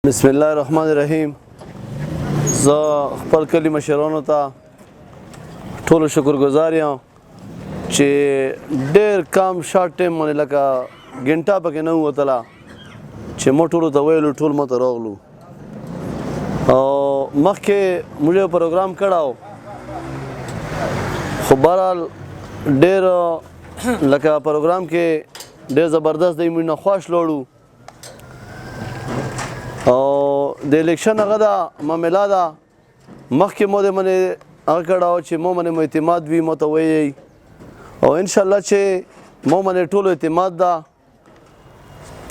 بسم الله الرحمن الرحیم. زه خپل کلی مشرانو ته ټولو شکرګزار یم چې ډېر کم شارټ ټایم باندې لکه ګنټه پکې نه ووتله چې موږ ټولو ته ویلو ټول مو ته راغلو. او مخکې موږ یو پروګرام کړی خو بهرحال ډېر لکه پروګرام کې ډېر زبردست دی موږ نه خوښ لوړو او د الیکشن هغه دا معامله ده مخکې مو د منې هغه کړی چې مو منې مو اعتماد وي مو ته ویئ او انشاءالله چې مو منې ټولو اعتماد ده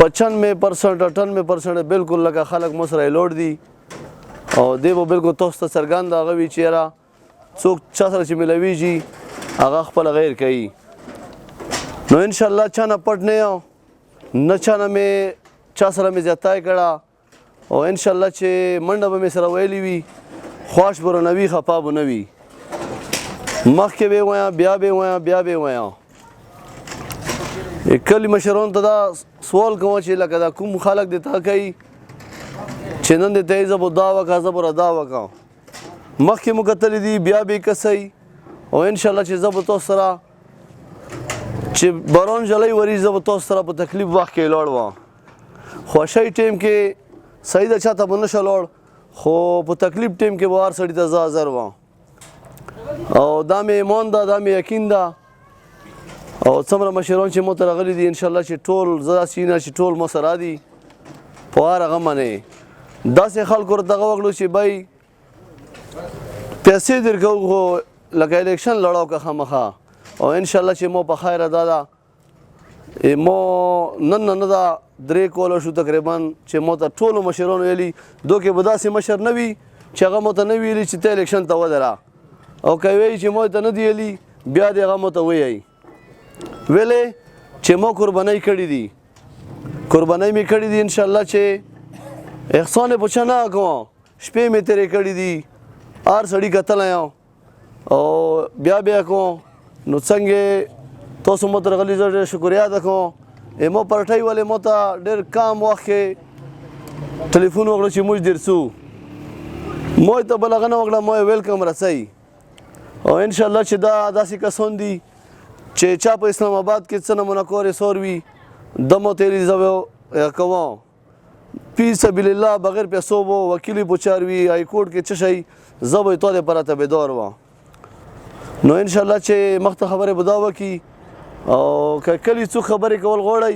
95% 98% بالکل لکه خلک مو سره لوړ دي او دی به بالکل تاسو ته څرګند هغه وي چې یاره څوک چا سره چې ملویږي هغه خپله غیر کوي نو انشاءالله چا نه پټ نه یم نه چا نه مې چا سره مې زیاتی کړه او انشاءالله چې منډه به مې سره ویلې وي خوښ به رانه وي خفا به نه وي مخکې به یې وایم بیا به یې وایم بیا به یې وایم کلي مشرانو ته دا سوال کوم چې لکه دا کوم خلک دې ته کوي چې نن دې ته یې زه به دا وکړه زه به دا وکړم مخکې مو کتلی دي بیا به یې کسئ او انشاءالله چې زه به تاسو سره چې باران جلی وري زه به تاسو سره په تکلیف وخت کې لاړ وم خوښۍ ټیم کې صحیح ده چاته به نشه لاړ خو په تکلیف ټیم کې به هر سړي ته زه حاضر وم او دا مې ایمان ده دا مې یقین ده او څومره مشران چې مو ته راغلي دي انشاءالله چې ټول زه داسې نه چې ټول مو سره دي په هر هغه باندې داسې خلکو ورته دغه وکړو چې بای پیسې درکوو خو لکه الیکشن لړاو که خامخا او انشاءالله چې مو په خیره دا ده مو نن نه ده 3 کوله شو تقریبا چې مو ته ټولو مشرانو ویلي دو کې به داسې مشر نه وي چې هغه مو ته نه ویلي چې ته الیکشن ته ودره او که وایي چې مو ته نه دی ویلي بیا دې هغه مو ته ووایي ویلې چې مو قربانۍ کړي دي قربانۍ مې کړي دي انشاءالله چې احسان یې پوچه نه کوم شپې مې تېرې کړي دي هر سړي کتلی یم او بیا کوم نو څنګه تاسو مو ته راغلي زه ډېر شکریا ادا کوم مو پرټۍ ولې مو ته ډېر کم وخت کې ټلیفون وکړو چې موږ درسو مو ته بل هغه نه وکړه مو ویلکم رسئ او انشاءالله چې دا داسې کسان دي چې چا په اسلام آباد کې څه نمونه کور سور وي د مو تیری زه کوم فی سبیل الله بغیر پیسو به وکیلی پوچار وي های کورټ کې څه شی زه به تا دپاره تابعدار وم نو انشاءالله چې مخته خبرې به دا وکړي او که کلی څوک خبرې کول غواړئ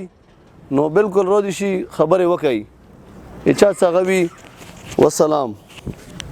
نو بالکل را دي شي خبرې وکړئ چا څه هغه وي والسلام.